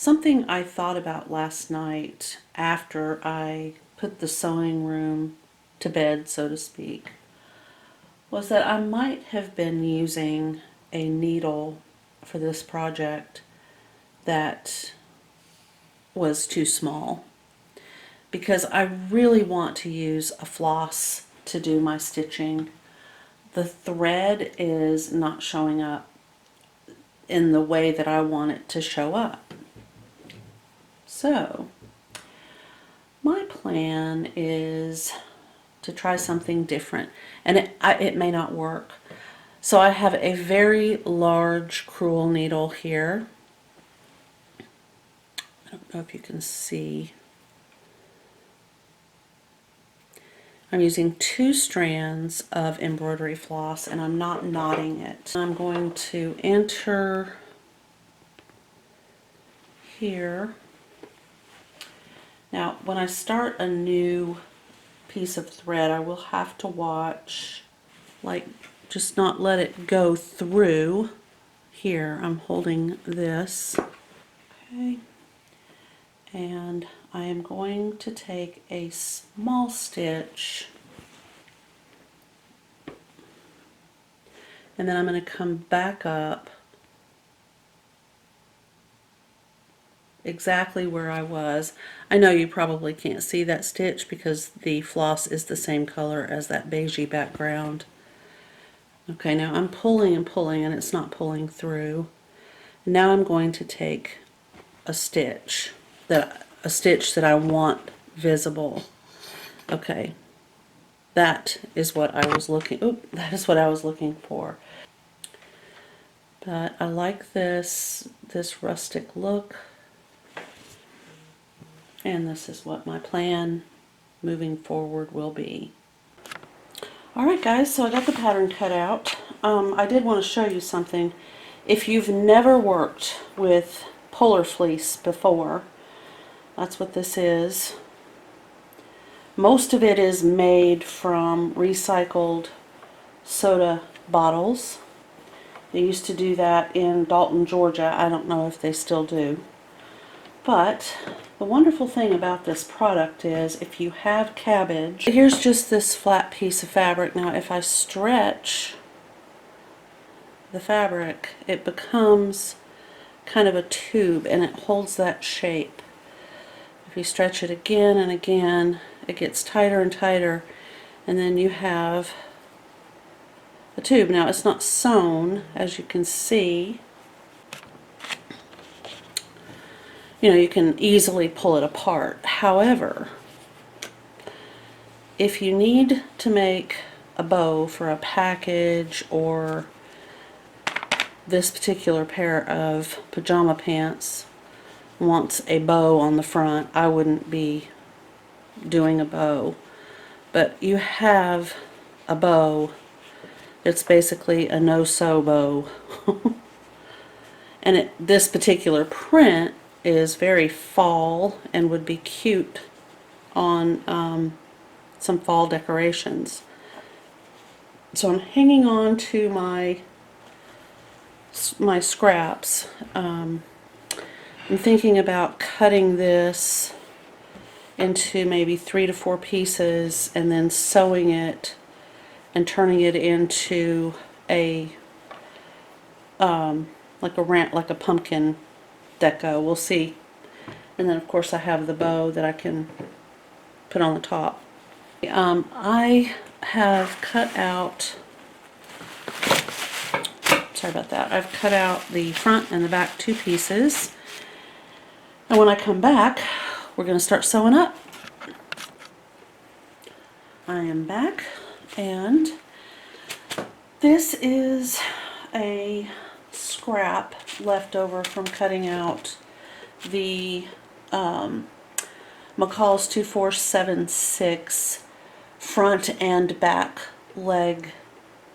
Something I thought about last night after I put the sewing room to bed, so to speak, was that I might have been using a needle for this project that was too small, because I really want to use a floss to do my stitching. The thread is not showing up in the way that I want it to show up. So my plan is to try something different, and it may not work. So I have a very large crewel needle here. I don't know if you can see. I'm using 2 strands of embroidery floss, and I'm not knotting it. I'm going to enter here. Now, when I start a new piece of thread, I will have to watch, like, just not let it go through. Here, I'm holding this. Okay. And I am going to take a small stitch, and then I'm going to come back up exactly where I was. I know you probably can't see that stitch because the floss is the same color as that beigey background. Okay, now I'm pulling and pulling and it's not pulling through. Now I'm going to take a stitch that I want visible. Okay, that is what I was looking. That is what I was looking for. But I like this rustic look, and this is what my plan moving forward will be. Alright guys, so I got the pattern cut out. I did want to show you something. If you've never worked with polar fleece before, that's what this is. Most of it is made from recycled soda bottles. They used to do that in Dalton, Georgia. I don't know if they still do. But the wonderful thing about this product is if you have cabbage, here's just this flat piece of fabric. Now if I stretch the fabric, it becomes kind of a tube and it holds that shape. If you stretch it again and again, it gets tighter and tighter, and then you have a tube. Now it's not sewn, as you can see. You know, you can easily pull it apart. However, if you need to make a bow for a package, or this particular pair of pajama pants wants a bow on the front, I wouldn't be doing a bow. But you have a bow. It's basically a no-sew bow. And this particular print is very fall and would be cute on some fall decorations. So I'm hanging on to my scraps. I'm thinking about cutting this into maybe 3 to 4 pieces and then sewing it and turning it into a like a pumpkin deco. We'll see. And then of course I have the bow that I can put on the top. I have cut out, sorry about that, I've cut out the front and the back 2 pieces, and when I come back we're going to start sewing up. I am back, and this is a scrap left over from cutting out the McCall's 2476 front and back leg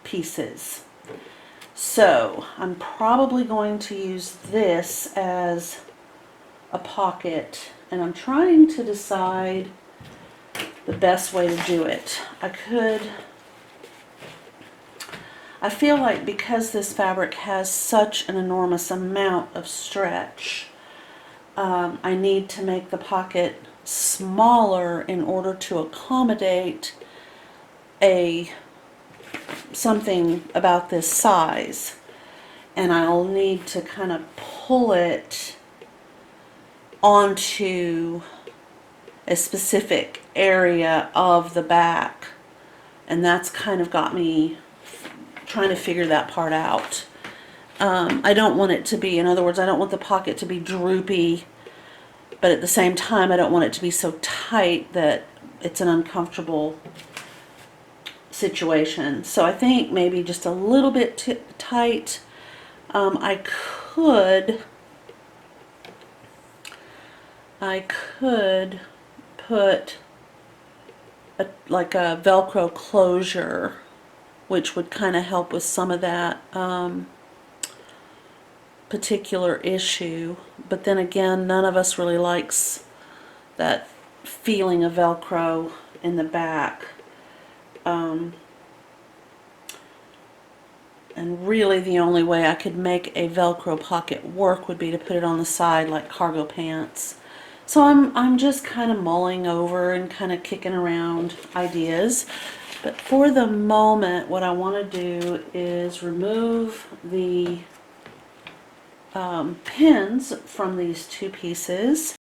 pieces. So I'm probably going to use this as a pocket, and I'm trying to decide the best way to do it. I feel like because this fabric has such an enormous amount of stretch, I need to make the pocket smaller in order to accommodate something about this size, and I'll need to kind of pull it onto a specific area of the back, and that's kind of got me trying to figure that part out. I don't want it to be, in other words, I don't want the pocket to be droopy, but at the same time I don't want it to be so tight that it's an uncomfortable situation. So I think maybe just a little bit tight. I could put like a Velcro closure, which would kind of help with some of that particular issue. But then again, none of us really likes that feeling of Velcro in the back. And really the only way I could make a Velcro pocket work would be to put it on the side like cargo pants. So I'm just kind of mulling over and kind of kicking around ideas. But for the moment, what I want to do is remove the pins from these two pieces.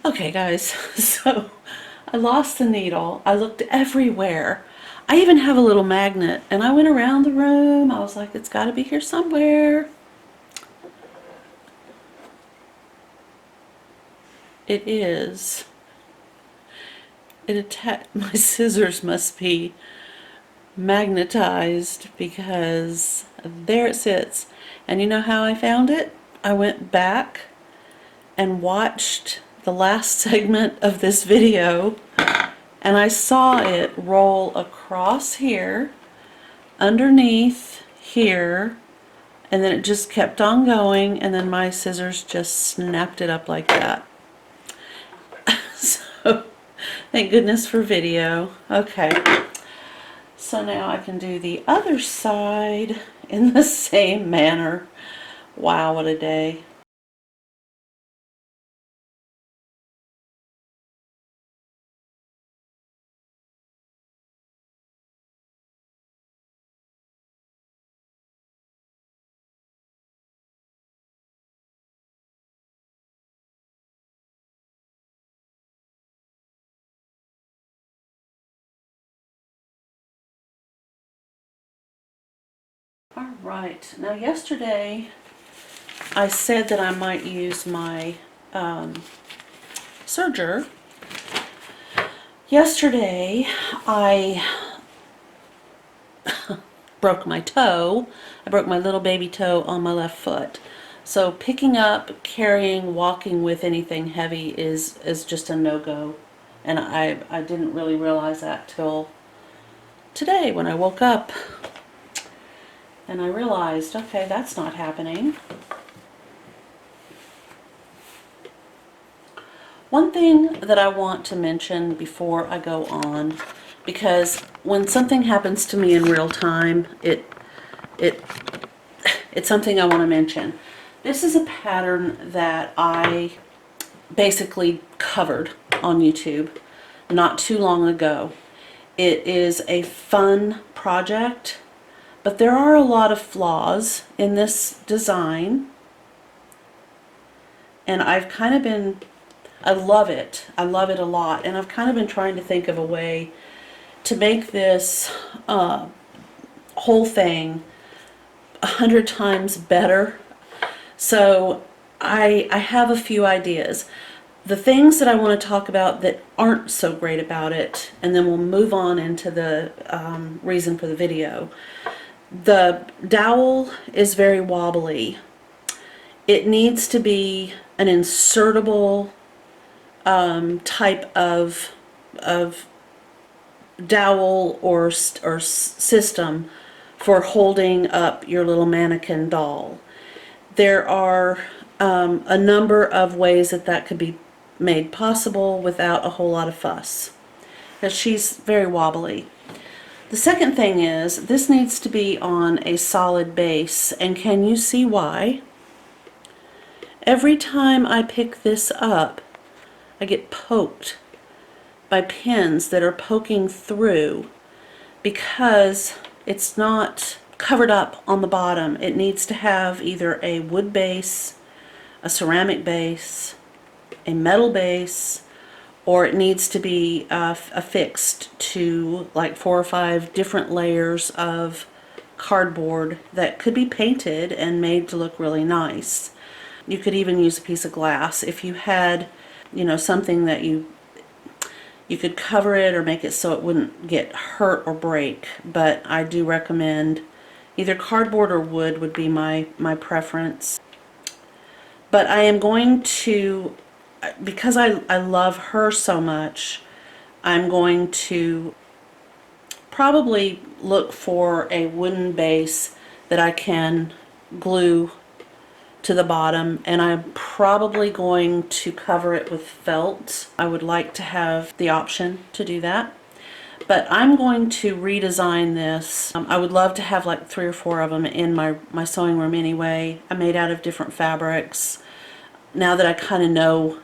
Okay guys, so I lost the needle. I looked everywhere. I even have a little magnet, and I went around the room. I was like, it's got to be here somewhere. It is. My scissors must be magnetized because there it sits. And you know how I found it? I went back and watched the last segment of this video, and I saw it roll across here, underneath here, and then it just kept on going, and then my scissors just snapped it up like that. So thank goodness for video. Okay, so now I can do the other side in the same manner. Wow, what a day. All right, now yesterday I said that I might use my serger. Yesterday I broke my toe. I broke my little baby toe on my left foot. So picking up, carrying, walking with anything heavy is just a no-go. And I didn't really realize that till today when I woke up. And I realized, okay, that's not happening. One thing that I want to mention before I go on, because when something happens to me in real time, it's something I want to mention. This is a pattern that I basically covered on YouTube not too long ago. It is a fun project, but there are a lot of flaws in this design, and I've kind of been, I love it a lot, and I've kind of been trying to think of a way to make this whole thing 100 times better. So I have a few ideas. The things that I want to talk about that aren't so great about it, and then we'll move on into the reason for the video. The dowel is very wobbly. It needs to be an insertable type of dowel or system for holding up your little mannequin doll. There are a number of ways that could be made possible without a whole lot of fuss, because she's very wobbly. The second thing is, this needs to be on a solid base, and can you see why? Every time I pick this up, I get poked by pins that are poking through because it's not covered up on the bottom. It needs to have either a wood base, a ceramic base, a metal base, or it needs to be affixed to like 4 or 5 different layers of cardboard that could be painted and made to look really nice. You could even use a piece of glass if you had, you know, something that you could cover it or make it so it wouldn't get hurt or break. But I do recommend either cardboard or wood would be my preference. But I am going to, because I love her so much, I'm going to probably look for a wooden base that I can glue to the bottom, and I'm probably going to cover it with felt. I would like to have the option to do that, but I'm going to redesign this. I would love to have like 3 or 4 of them in my sewing room anyway. I made out of different fabrics. Now that I kind of know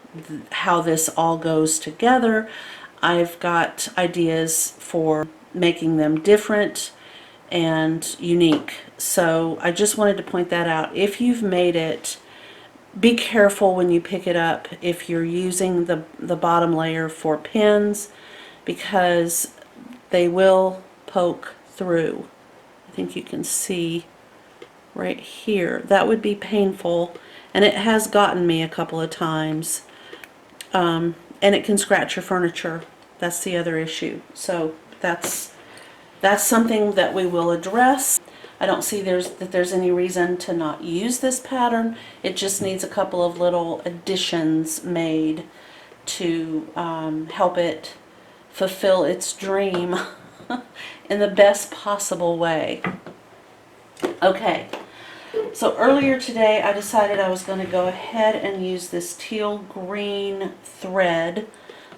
how this all goes together, I've got ideas for making them different and unique. So I just wanted to point that out. If you've made it, be careful when you pick it up if you're using the bottom layer for pins, because they will poke through. I think you can see right here. That would be painful, and it has gotten me a couple of times. And it can scratch your furniture. That's the other issue. So that's something that we will address. I don't see that there's any reason to not use this pattern. It just needs a couple of little additions made to help it fulfill its dream in the best possible way. Okay, so earlier today I decided I was going to go ahead and use this teal green thread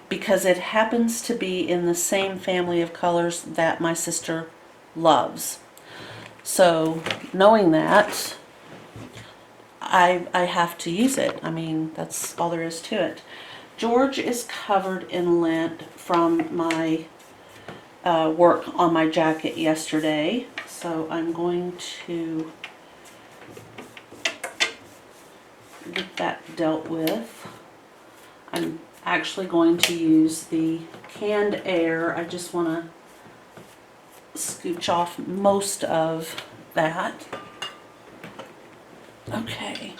because it happens to be in the same family of colors that my sister loves. So knowing that, I have to use it. I mean, that's all there is to it. George is covered in lint from my work on my jacket yesterday, so I'm going to get that dealt with. I'm actually going to use the canned air. I just want to scooch off most of that. Okay.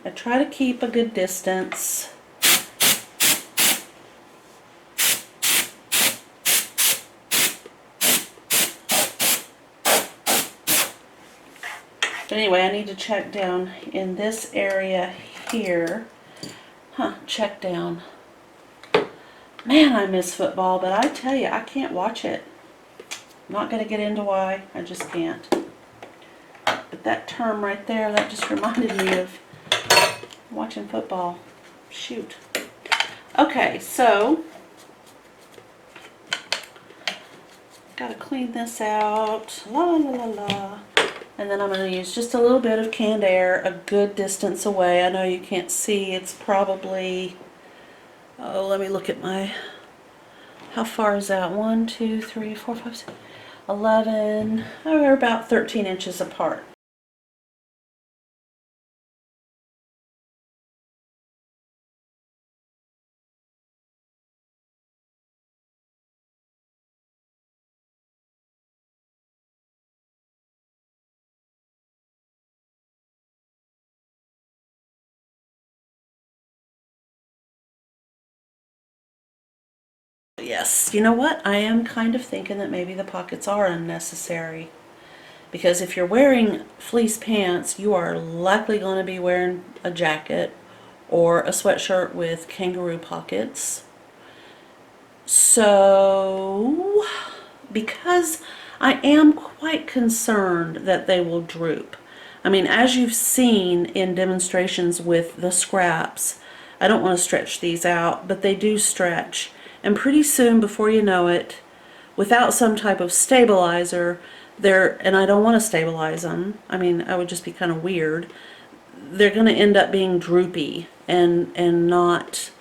I try to keep a good distance. But anyway, I need to check down in this area here. Check down. Man, I miss football, but I tell you, I can't watch it. I'm not going to get into why. I just can't. But that term right there, that just reminded me of watching football. Shoot. Okay, so gotta clean this out. La la la la la. And then I'm going to use just a little bit of canned air a good distance away. I know you can't see. It's probably, oh, let me look at my, how far is that? 1, 2, 3, 4, 5, 6, 11. Oh, we're about 13 inches apart. Yes, you know what? I am kind of thinking that maybe the pockets are unnecessary. Because if you're wearing fleece pants, you are likely going to be wearing a jacket or a sweatshirt with kangaroo pockets. So, because I am quite concerned that they will droop. I mean, as you've seen in demonstrations with the scraps, I don't want to stretch these out, but they do stretch. And pretty soon, before you know it, without some type of stabilizer, and I don't want to stabilize them. I mean, I would just be kind of weird. They're going to end up being droopy and not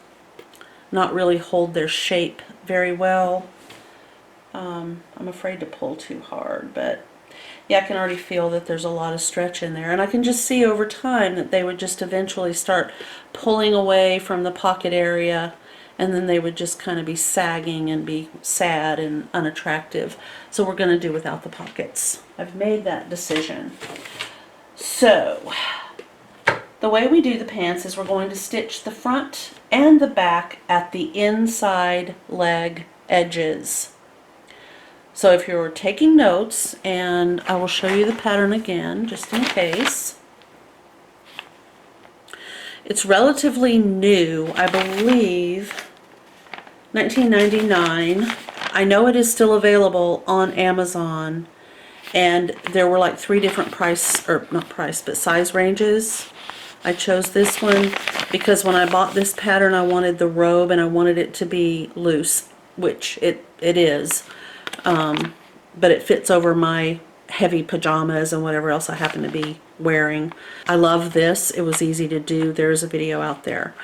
really hold their shape very well. I'm afraid to pull too hard, but yeah, I can already feel that there's a lot of stretch in there, and I can just see over time that they would just eventually start pulling away from the pocket area, and then they would just kind of be sagging and be sad and unattractive. So we're going to do without the pockets. I've made that decision. So the way we do the pants is we're going to stitch the front and the back at the inside leg edges. So if you're taking notes, and I will show you the pattern again just in case. It's relatively new, I believe 1999. I know it is still available on Amazon, and there were like 3 different size ranges. I chose this one because when I bought this pattern I wanted the robe and I wanted it to be loose, which it is, but it fits over my heavy pajamas and whatever else I happen to be wearing. I love this. It was easy to do. There's a video out there.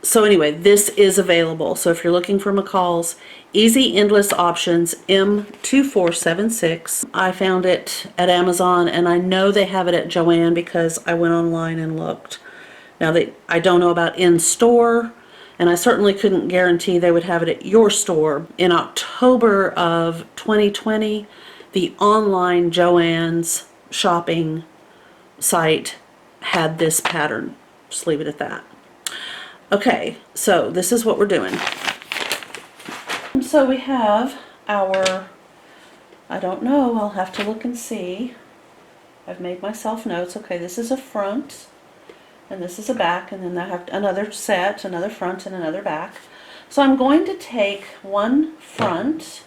So anyway, this is available. So if you're looking for McCall's Easy Endless Options M2476, I found it at Amazon, and I know they have it at Joann because I went online and looked. Now, I don't know about in-store, and I certainly couldn't guarantee they would have it at your store. In October of 2020, the online Joann's shopping site had this pattern. Just leave it at that. Okay, so this is what we're doing. So we have our I don't know, I'll have to look and see. I've made myself notes. Okay, this is a front, and this is a back, and then I have another set, another front and another back. So I'm going to take one front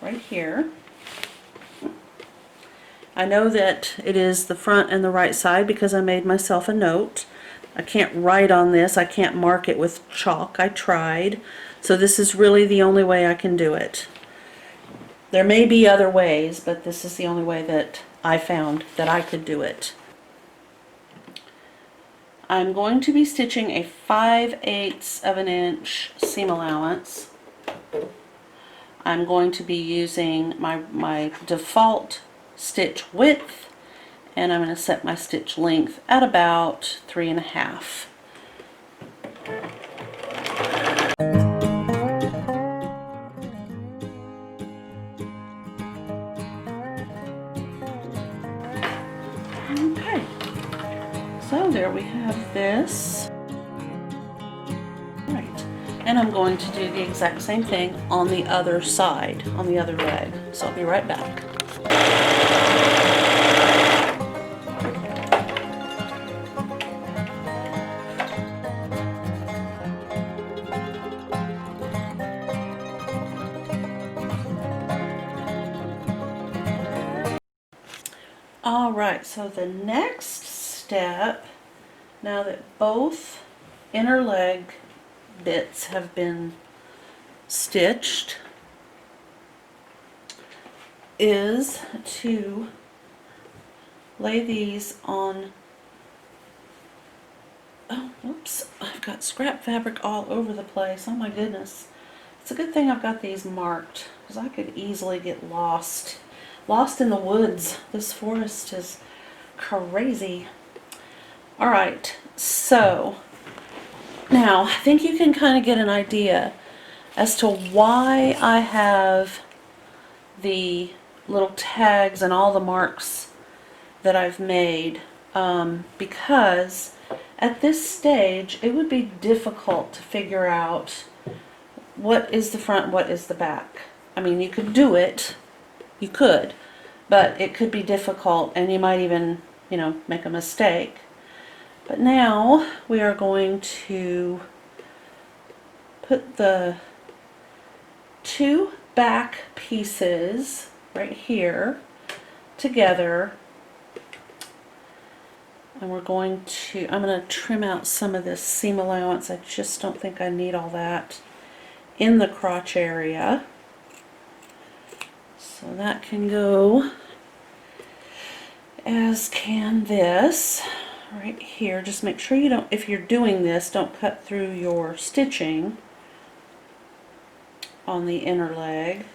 right here. I know that it is the front and the right side because I made myself a note. I can't write on this, I can't mark it with chalk. I tried. So this is really the only way I can do it. There may be other ways, but this is the only way that I found that I could do it. I'm going to be stitching a 5/8 of an inch seam allowance. I'm going to be using my default stitch width, and I'm going to set my stitch length at about 3.5. Okay, so there we have this. Right, and I'm going to do the exact same thing on the other side, on the other leg. So I'll be right back. Alright, so the next step, now that both inner leg bits have been stitched, is to lay these on, oh, whoops, I've got scrap fabric all over the place, oh my goodness. It's a good thing I've got these marked, because I could easily get lost in the woods. This forest is crazy. Alright, so now I think you can kind of get an idea as to why I have the little tags and all the marks that I've made, because at this stage it would be difficult to figure out what is the front, what is the back. I mean, you could do it, you could, but it could be difficult and you might even, you know, make a mistake. But now we are going to put the two back pieces right here together, and I'm going to trim out some of this seam allowance. I just don't think I need all that in the crotch area. So that can go, as can this right here. Just make sure you don't, if you're doing this, don't cut through your stitching on the inner leg.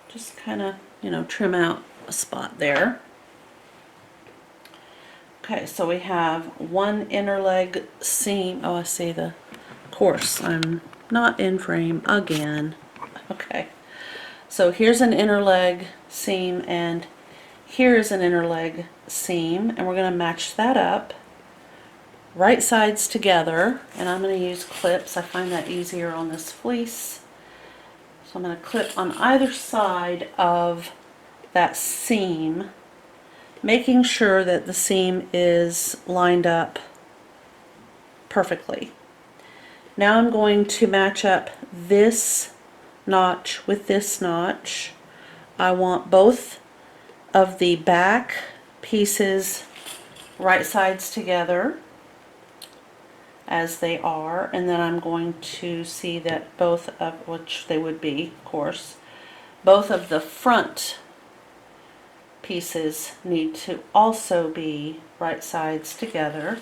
Just kind of, you know, trim out a spot there. Okay, so we have one inner leg seam. Oh, I see the course. I'm not in frame again. Okay. So here's an inner leg seam and here's an inner leg seam, and we're going to match that up, right sides together, and I'm going to use clips. I find that easier on this fleece. So I'm going to clip on either side of that seam, making sure that the seam is lined up perfectly. Now I'm going to match up this notch with this notch. I want both of the back pieces right sides together as they are, and then I'm going to see that both of, which they would be, of course, both of the front pieces need to also be right sides together.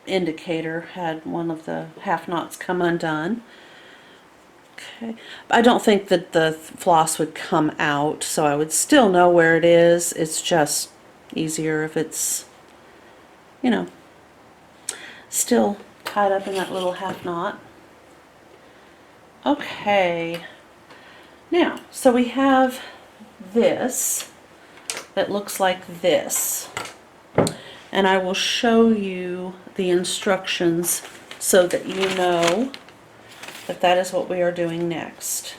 Indicator had one of the half knots come undone. Okay, I don't think that the floss would come out, so I would still know where it is. It's just easier if it's, you know, still tied up in that little half knot. Okay, Now, so we have this that looks like this. And I will show you the instructions so that you know that that is what we are doing next.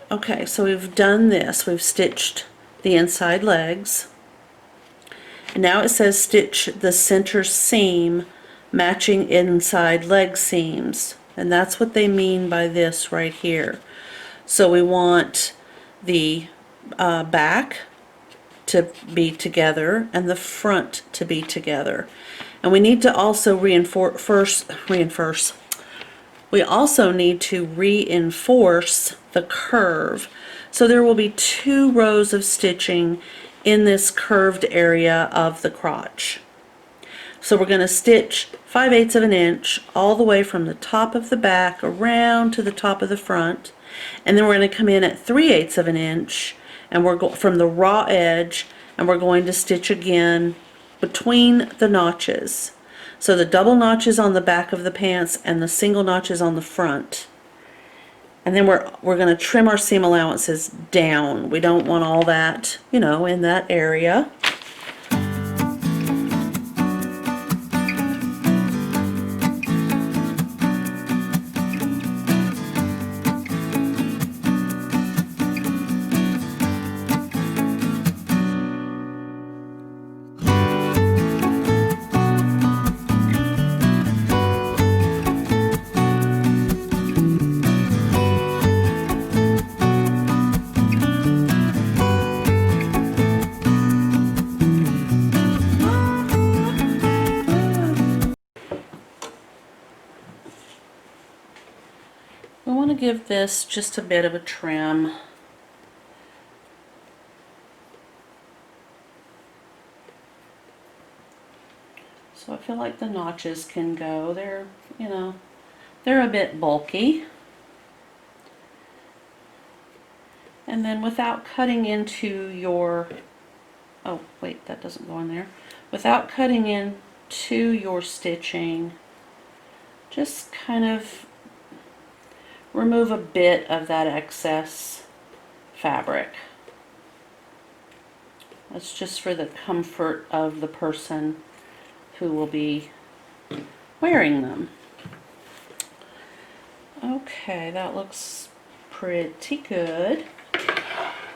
Okay, so we've done this. We've stitched the inside legs. And now it says stitch the center seam matching inside leg seams. And that's what they mean by this right here. So we want the back to be together and the front to be together. And we need to also reinforce. We also need to reinforce the curve. So there will be 2 rows of stitching in this curved area of the crotch. So we're going to stitch 5/8 of an inch all the way from the top of the back around to the top of the front. And then we're going to come in at 3/8 of an inch and we're from the raw edge, and we're going to stitch again between the notches. So the double notches on the back of the pants and the single notches on the front. And then we're going to trim our seam allowances down. We don't want all that, you know, in that area. We want to give this just a bit of a trim. So I feel like the notches can go. They're, you know, they're a bit bulky. And then without cutting into your, oh wait, that doesn't go in there. Without cutting into your stitching, just kind of remove a bit of that excess fabric. That's just for the comfort of the person who will be wearing them. Okay, that looks pretty good.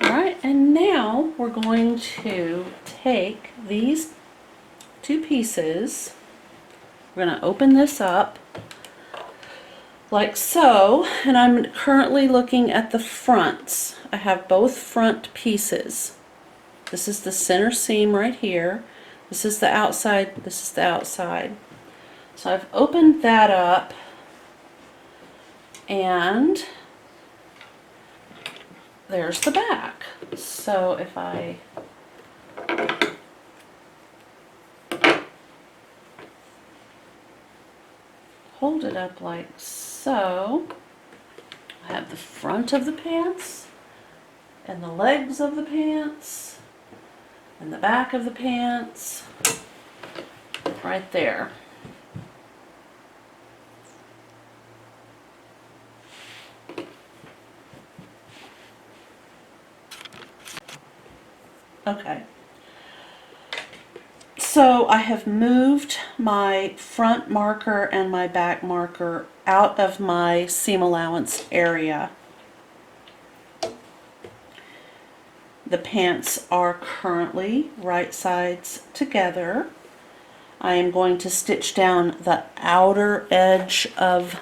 Alright, and now we're going to take these 2 pieces, we're going to open this up like so, and I'm currently looking at the fronts. I have both front pieces. This is the center seam right here. This is the outside, this is the outside. So I've opened that up, and there's the back. So if I hold it up like so, I have the front of the pants and the legs of the pants and the back of the pants right there. Okay. So I have moved my front marker and my back marker out of my seam allowance area. The pants are currently right sides together. I am going to stitch down the outer edge of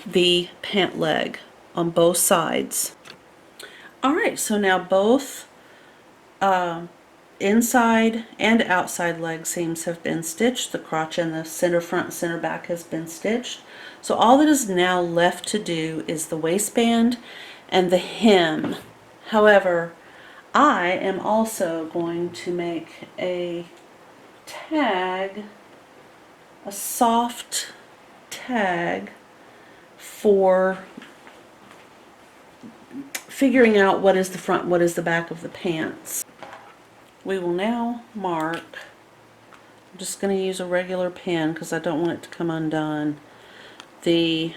the pant leg on both sides. Alright, so now both inside and outside leg seams have been stitched. The crotch and the center front and center back has been stitched. So all that is now left to do is the waistband and the hem. However, I am also going to make a tag, a soft tag for figuring out what is the front, what is the back of the pants. We will now mark I'm just going to use a regular pin because I don't want it to come undone. The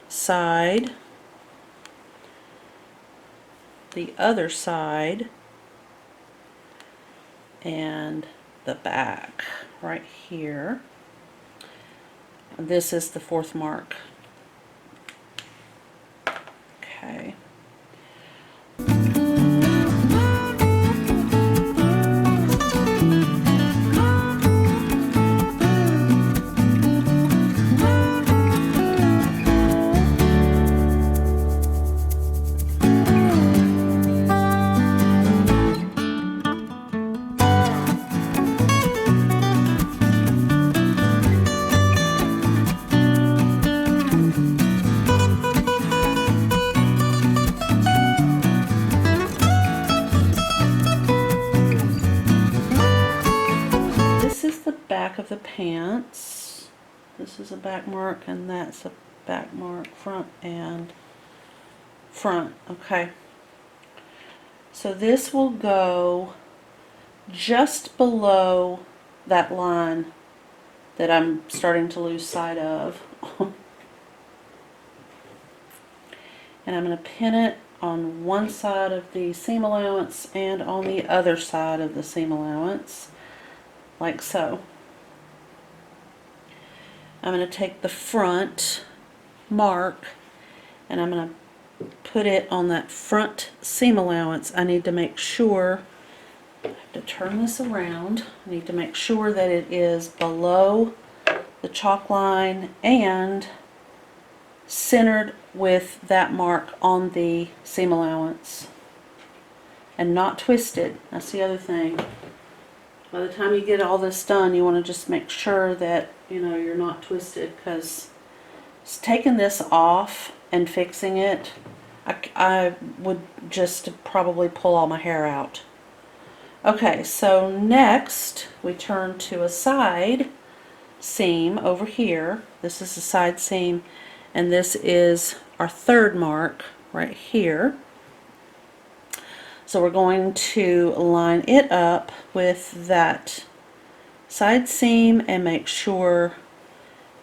side, the other side, and the back right here. This is the fourth mark. Okay. Back of the pants. This is a back mark and that's a back mark, front and front. Okay, so this will go just below that line that I'm starting to lose sight of. And I'm going to pin it on one side of the seam allowance and on the other side of the seam allowance, like so. I'm going to take the front mark and I'm going to put it on that front seam allowance. I need to make sure, I have to turn this around, I need to make sure that it is below the chalk line and centered with that mark on the seam allowance and not twisted. That's the other thing. By the time you get all this done, you want to just make sure that you're not twisted, because taking this off and fixing it, I would just probably pull all my hair out. Okay, so next we turn to a side seam over here. This is a side seam, and this is our third mark right here. So we're going to line it up with that side seam and make sure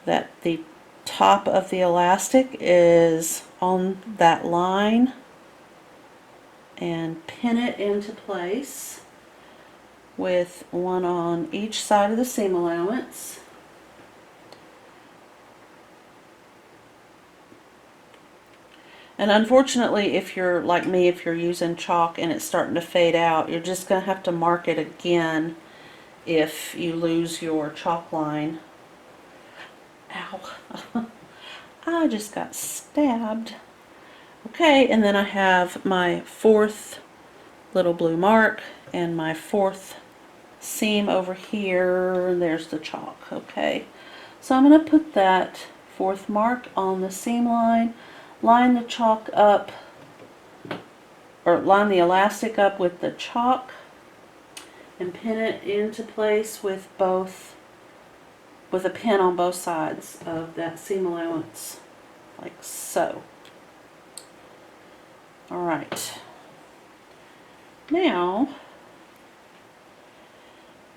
that the top of the elastic is on that line and pin it into place with one on each side of the seam allowance. And unfortunately, if you're like me, if you're using chalk and it's starting to fade out, you're just going to have to mark it again if you lose your chalk line. Ow. I just got stabbed. Okay, and then I have my fourth little blue mark and my fourth seam over here. There's the chalk. Okay, so I'm going to put that fourth mark on the seam line, line the chalk up, or line the elastic up with the chalk, and pin it into place with a pin on both sides of that seam allowance, like so. Alright, now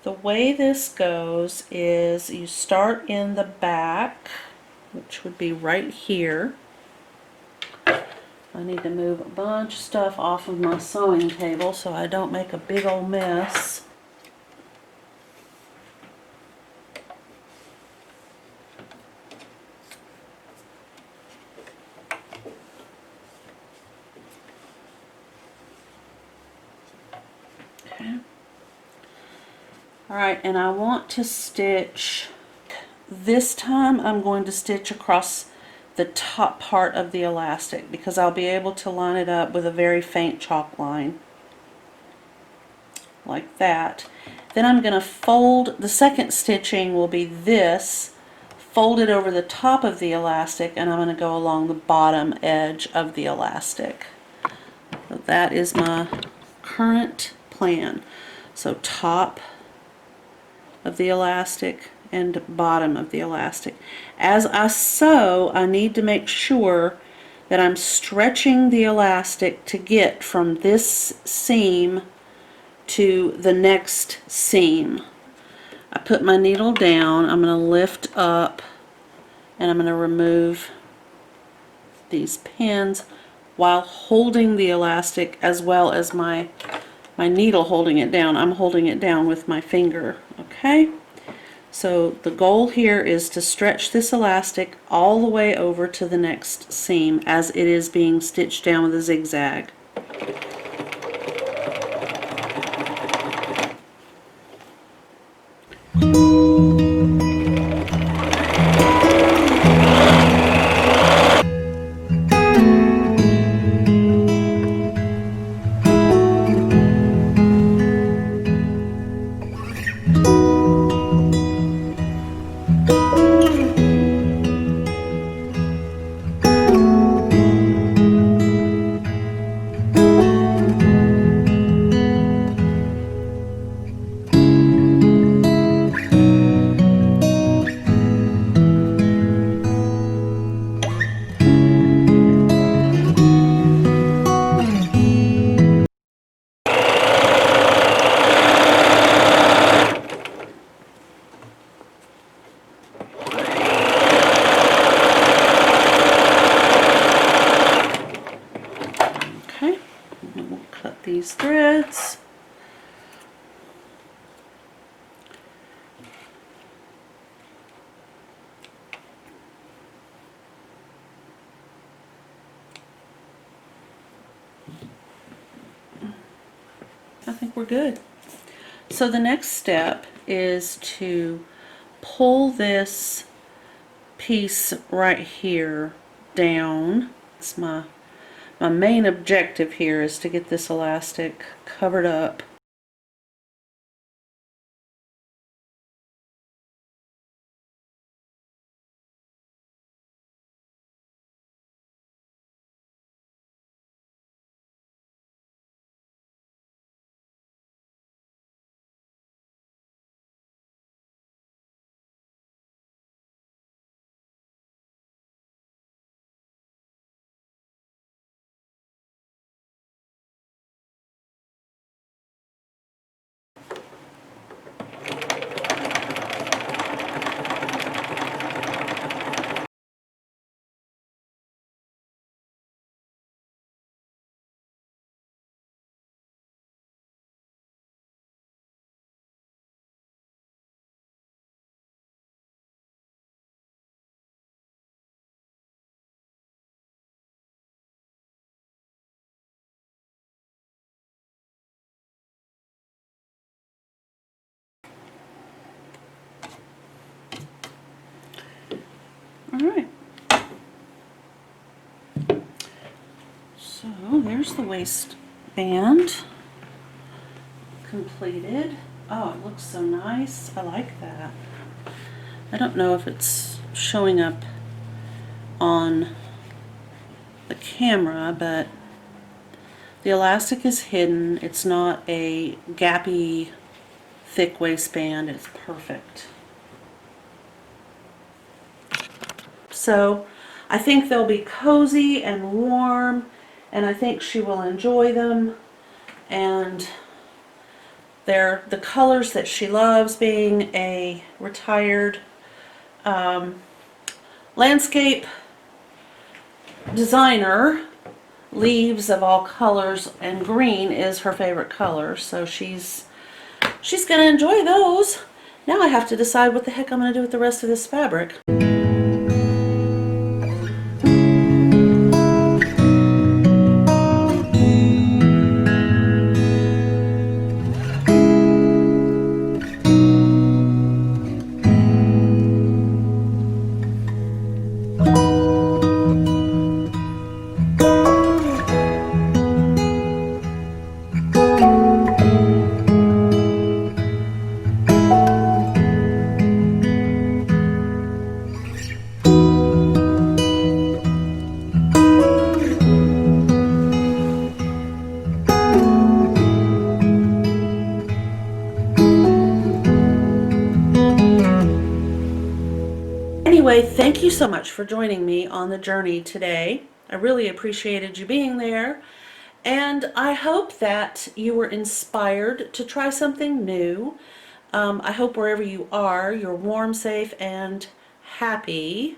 the way this goes is you start in the back, which would be right here. I need to move a bunch of stuff off of my sewing table so I don't make a big old mess. Okay. Alright, and I want to stitch, this time I'm going to stitch across the top part of the elastic because I'll be able to line it up with a very faint chalk line like that. Then I'm going to fold, the second stitching will be this, fold it over the top of the elastic, and I'm going to go along the bottom edge of the elastic. So that is my current plan. So top of the elastic and bottom of the elastic. As I sew, I need to make sure that I'm stretching the elastic to get from this seam to the next seam. I put my needle down, I'm going to lift up, and I'm going to remove these pins while holding the elastic as well as my needle holding it down. I'm holding it down with my finger, okay? So the goal here is to stretch this elastic all the way over to the next seam as it is being stitched down with a zigzag. Okay, and we'll cut these threads. I think we're good. So the next step is to pull this piece right here down. It's my main objective here is to get this elastic covered up. Alright, so there's the waistband completed. Oh, it looks so nice. I like that. I don't know if it's showing up on the camera, but the elastic is hidden. It's not a gappy, thick waistband. It's perfect. So I think they'll be cozy and warm, and I think she will enjoy them. And they're the colors that she loves, being a retired landscape designer. Leaves of all colors, and green is her favorite color, so she's gonna enjoy those. Now I have to decide what the heck I'm gonna do with the rest of this fabric. Anyway, thank you so much for joining me on the journey today. I really appreciated you being there, and I hope that you were inspired to try something new. I hope wherever you are, you're warm, safe, and happy.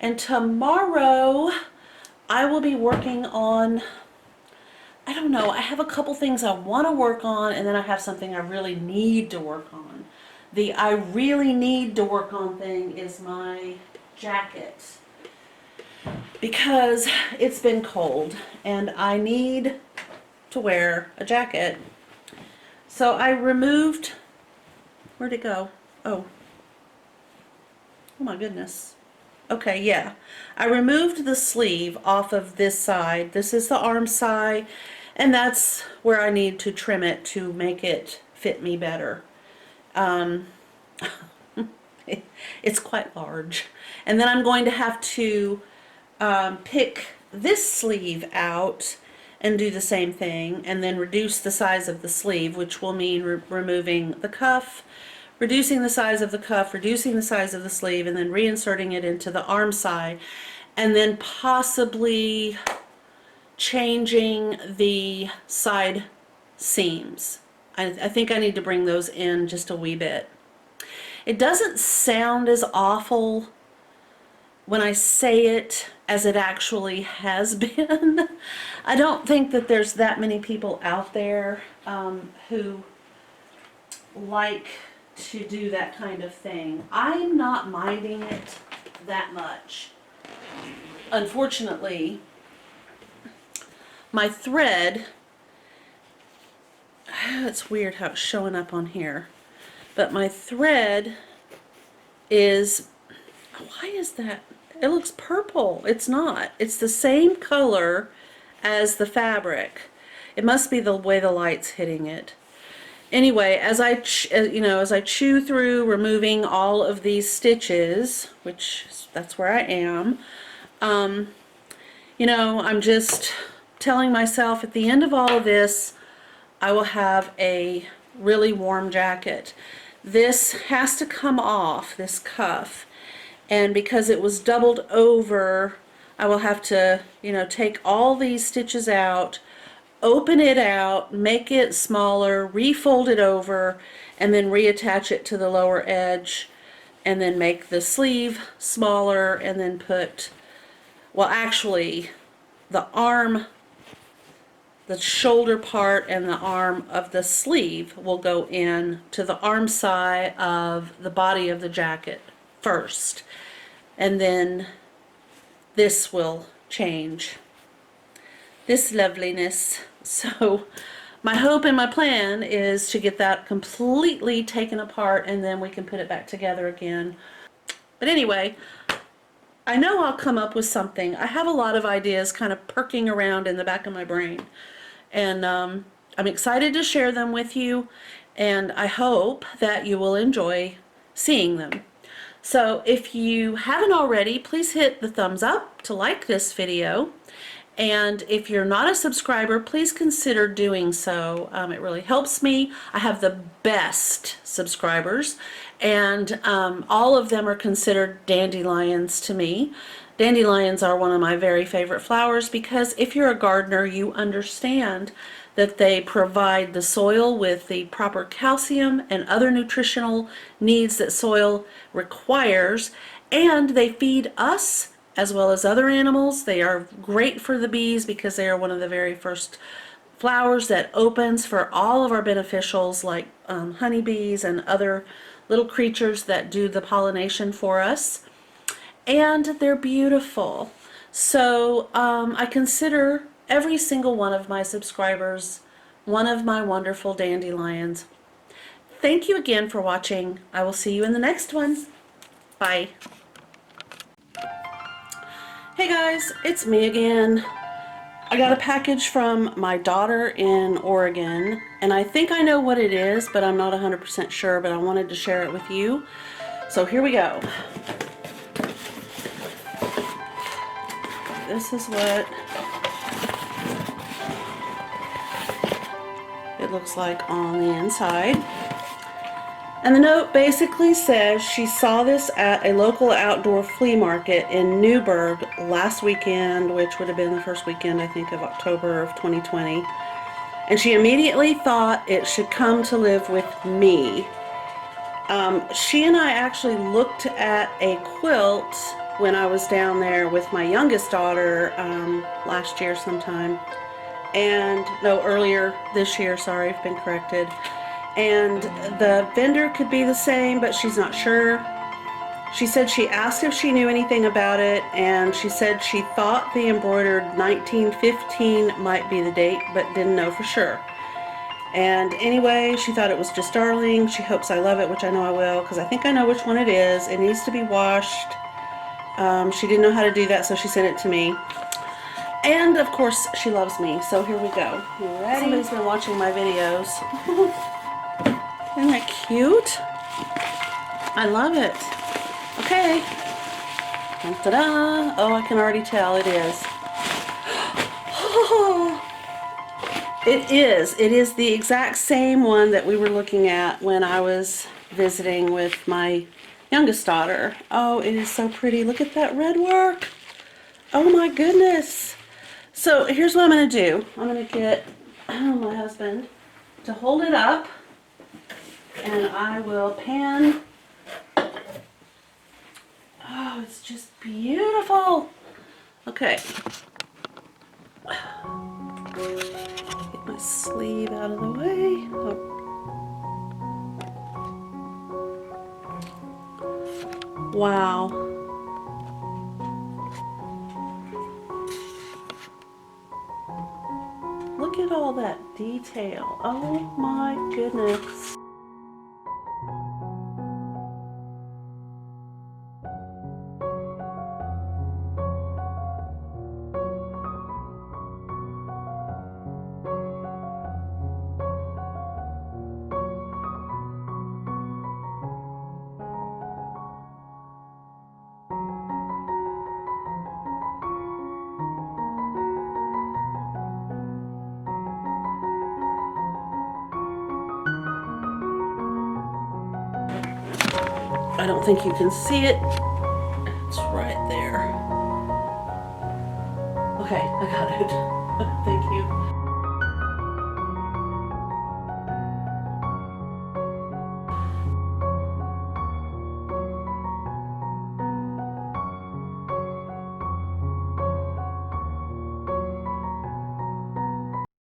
And tomorrow, I will be working on, I don't know, I have a couple things I want to work on, and then I have something I really need to work on. The I really need to work on thing is my jacket, because it's been cold and I need to wear a jacket. So I removed, where'd it go? Oh my goodness. Okay, yeah. I removed the sleeve off of this side. This is the arm side, and that's where I need to trim it to make it fit me better. It's quite large. And then I'm going to have to pick this sleeve out and do the same thing, and then reduce the size of the sleeve, which will mean removing the cuff, reducing the size of the cuff, reducing the size of the sleeve, and then reinserting it into the arm side, and then possibly changing the side seams. I think I need to bring those in just a wee bit. It doesn't sound as awful when I say it as it actually has been. I don't think that there's that many people out there who like to do that kind of thing. I'm not minding it that much. Unfortunately, my thread, it's weird how it's showing up on here, but my thread is, why is that? It looks purple. It's not. It's the same color as the fabric. It must be the way the light's hitting it. Anyway, as I chew through removing all of these stitches, which that's where I am, I'm just telling myself at the end of all of this, I will have a really warm jacket. This has to come off, this cuff, and because it was doubled over, I will have to, take all these stitches out, open it out, make it smaller, refold it over, and then reattach it to the lower edge, and then make the sleeve smaller, and then put, well, actually, the arm, the shoulder part and the arm of the sleeve will go in to the arm side of the body of the jacket first, and then this will change. This loveliness. So my hope and my plan is to get that completely taken apart, and then we can put it back together again. But anyway, I know I'll come up with something. I have a lot of ideas kind of perking around in the back of my brain, and I'm excited to share them with you, and I hope that you will enjoy seeing them. So if you haven't already, please hit the thumbs up to like this video. And if you're not a subscriber, please consider doing so. It really helps me. I have the best subscribers, and all of them are considered dandelions to me. Dandelions are one of my very favorite flowers because if you're a gardener, you understand that they provide the soil with the proper calcium and other nutritional needs that soil requires, and they feed us as well as other animals. They are great for the bees because they are one of the very first flowers that opens for all of our beneficials, like honeybees and other little creatures that do the pollination for us. And they're beautiful. So I consider every single one of my subscribers one of my wonderful dandelions. Thank you again for watching. I will see you in the next one. Bye. Hey guys, it's me again. I got a package from my daughter in Oregon, and I think I know what it is, but I'm not 100% sure, but I wanted to share it with you. So here we go. This is what it looks like on the inside. And the note basically says she saw this at a local outdoor flea market in Newburgh last weekend, which would have been the first weekend, I think, of October of 2020. And she immediately thought it should come to live with me. She and I actually looked at a quilt when I was down there with my youngest daughter last year sometime. And no, earlier this year, sorry, I've been corrected. And the vendor could be the same, but she's not sure. She said she asked if she knew anything about it, and she said she thought the embroidered 1915 might be the date, but didn't know for sure. And anyway, she thought it was just darling. She hopes I love it, which I know I will, because I think I know which one it is. It needs to be washed. She didn't know how to do that, so she sent it to me. And of course, she loves me, so here we go. You ready? Somebody's been watching my videos. Isn't that cute? I love it. Okay. Ta-da! Oh, I can already tell it is. It is. It is the exact same one that we were looking at when I was visiting with my youngest daughter. Oh, it is so pretty. Look at that red work. Oh my goodness. So here's what I'm going to do. I'm going to get my husband to hold it up, and I will pan. Oh, it's just beautiful. Okay. Get my sleeve out of the way. Oh. Wow. Look at all that detail. Oh my goodness. I don't think you can see it. It's right there. Okay, I got it.